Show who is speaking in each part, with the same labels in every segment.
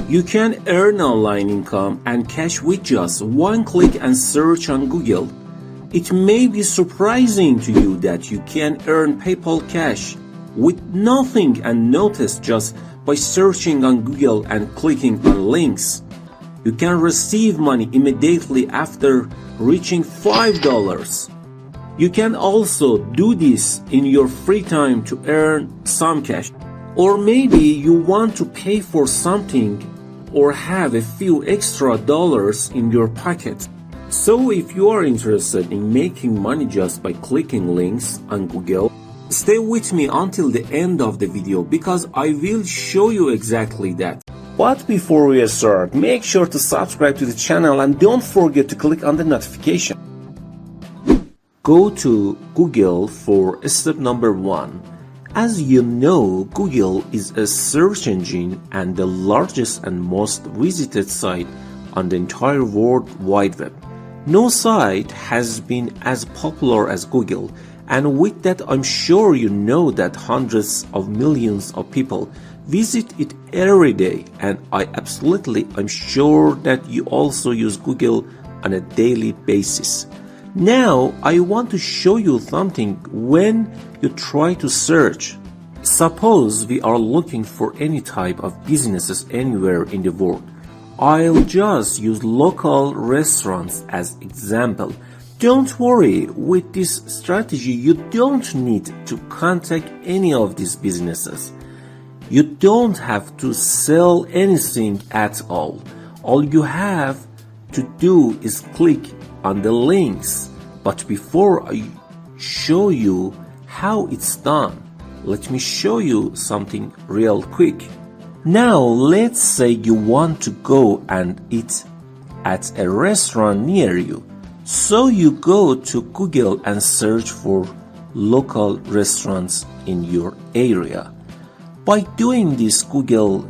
Speaker 1: You can earn online income and cash with just one click and search on Google. It may be surprising to you that you can earn PayPal cash with nothing unnoticed just by searching on Google and clicking on links. You can receive money immediately after reaching $5. You can also do this in your free time to earn some cash. Or maybe you want to pay for something or have a few extra dollars in your pocket. So if you are interested in making money just by clicking links on Google, stay with me until the end of the video because I will show you exactly that. But before we start, make sure to subscribe to the channel and don't forget to click on the notification. Go to Google for step number 1. As you know, Google is a search engine and the largest and most visited site on the entire World Wide Web. No site has been as popular as Google, and with that I'm sure you know that hundreds of millions of people visit it every day, and I'm sure that you also use Google on a daily basis. Now I want to show you something when you try to search. Suppose we are looking for any type of businesses anywhere in the world. I'll just use local restaurants as example. Don't worry, with this strategy you don't need to contact any of these businesses. You don't have to sell anything at all. All you have to do is click on the links. But before I show you how it's done, let me show you something real quick. Now let's say you want to go and eat at a restaurant near you. So you go to Google and search for local restaurants in your area. By doing this, Google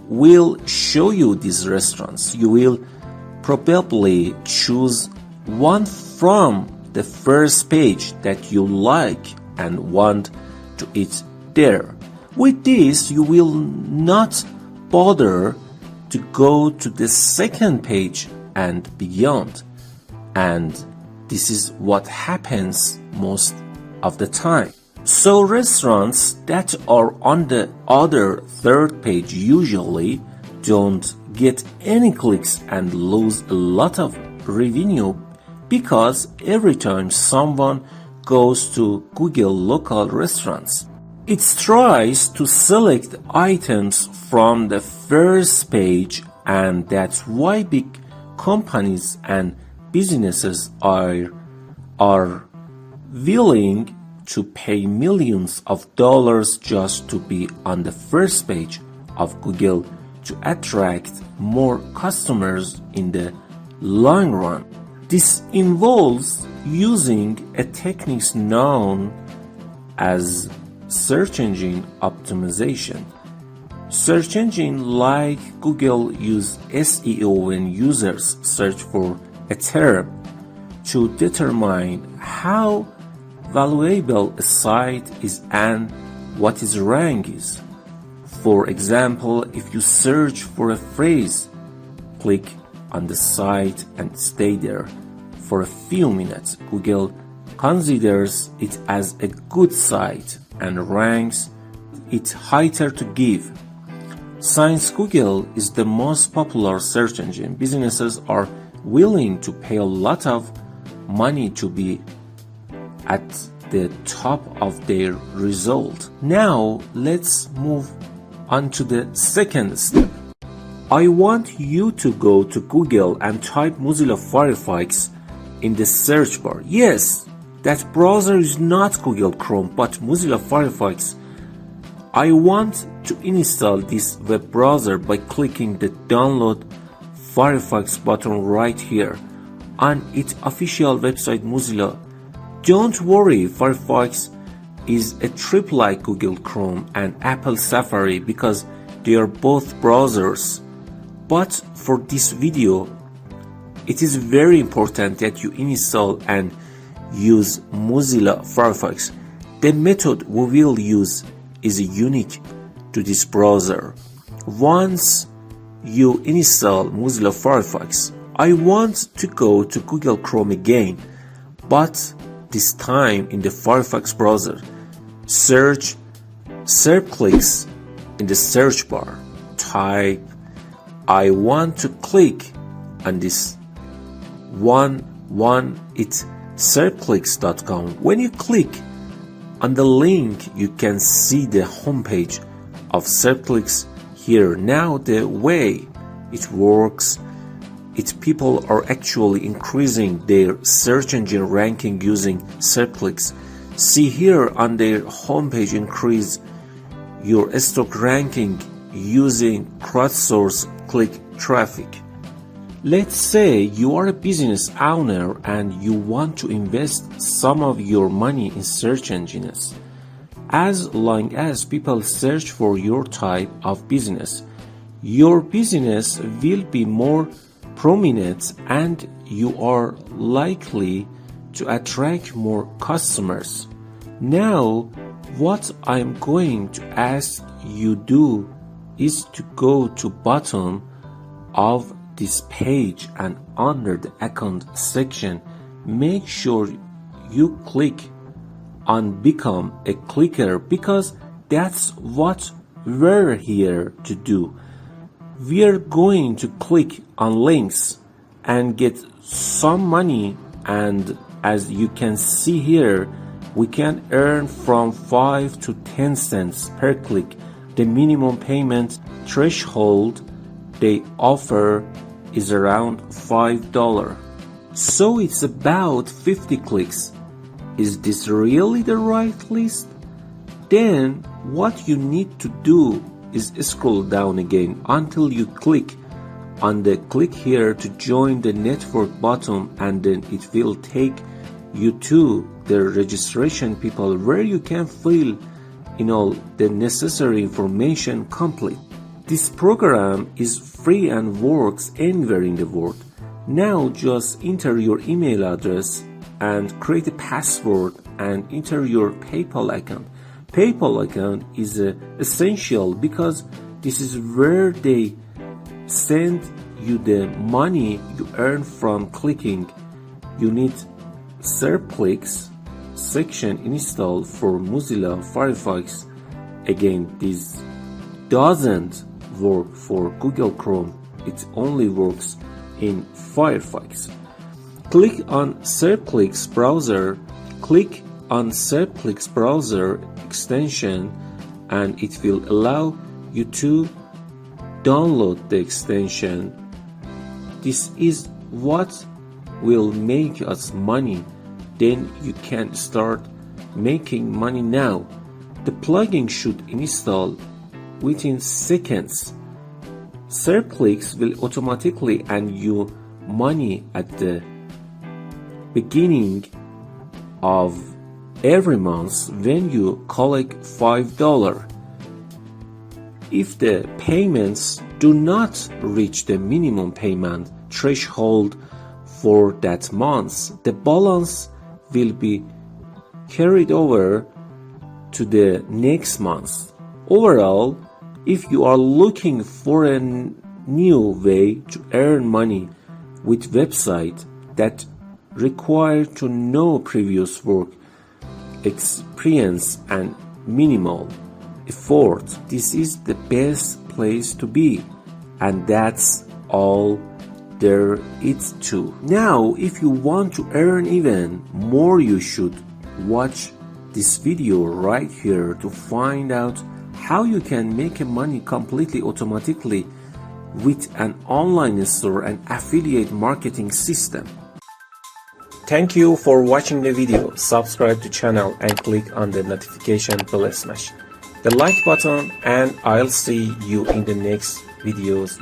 Speaker 1: will show you these restaurants. You will probably choose one from the first page that you like and want to eat there. With this, you will not bother to go to the second page and beyond. And this is what happens most of the time. So restaurants that are on the other third page usually don't get any clicks and lose a lot of revenue because every time someone goes to Google local restaurants, it tries to select items from the first page, and that's why big companies and businesses are willing to pay millions of dollars just to be on the first page of Google to attract more customers in the long run. This involves using a technique known as search engine optimization. Search engine like Google use SEO when users search for a term to determine how valuable a site is and what its rank is. For example, if you search for a phrase, click on the site and stay there for a few minutes. Google considers it as a good site and ranks it higher to give. Since Google is the most popular search engine, businesses are willing to pay a lot of money to be at the top of their result. Now let's move on to the second step. I want you to go to Google and type Mozilla Firefox in the search bar. Yes, that browser is not Google Chrome but Mozilla Firefox. I want to install this web browser by clicking the download Firefox button right here on its official website Mozilla. Don't worry, Firefox is a trip like Google Chrome and Apple Safari because they are both browsers. But for this video, it is very important that you install and use Mozilla Firefox. The method we will use is unique to this browser. Once you install Mozilla Firefox. I want to go to Google Chrome again, but this time in the Firefox browser. Search SERP in the search bar. Type I want to click on this one it's serpclicks.com. When you click on the link, you can see the homepage of SERPclicks here. Now the way it works, people are actually increasing their search engine ranking using SERPclicks. See here on their homepage, increase your stock ranking using crowdsourced click traffic. Let's say you are a business owner and you want to invest some of your money in search engines. As long as people search for your type of business, your business will be more prominent and you are likely to attract more customers. Now, what I'm going to ask you do is to go to bottom of this page and under the account section, make sure you click on become a clicker, because that's what we're here to do. We're going to click on links and get some money, and as you can see here, we can earn from 5 to 10 cents per click. The minimum payment threshold they offer is around $5. So it's about 50 clicks. Is this really the right list? Then what you need to do is scroll down again until you click on the click here to join the network button, and then it will take you to the registration people where you can fill in all the necessary information complete. This program is free and works anywhere in the world. Now just enter your email address and create a password and enter your PayPal account. PayPal account is essential because this is where they send you the money you earn from clicking. You need SERPclicks section installed for Mozilla Firefox. Again, this doesn't work for Google Chrome, it only works in Firefox. Click on SERPclicks browser, click on SERPclicks browser extension, and it will allow you to download the extension. This is what will make us money. Then you can start making money now. The plugin should install within seconds. SERPclicks will automatically earn you money at the beginning of every month when you collect $5. If the payments do not reach the minimum payment threshold for that month, the balance will be carried over to the next month. Overall, if you are looking for a new way to earn money with website that require to know previous work experience and minimal effort, this is the best place to be, and that's all there is to. Now, if you want to earn even more, you should watch this video right here to find out how you can make money completely automatically with an online store and affiliate marketing system. Thank you for watching the video. Subscribe to channel and click on the notification bell, smash the like button, and I'll see you in the next videos.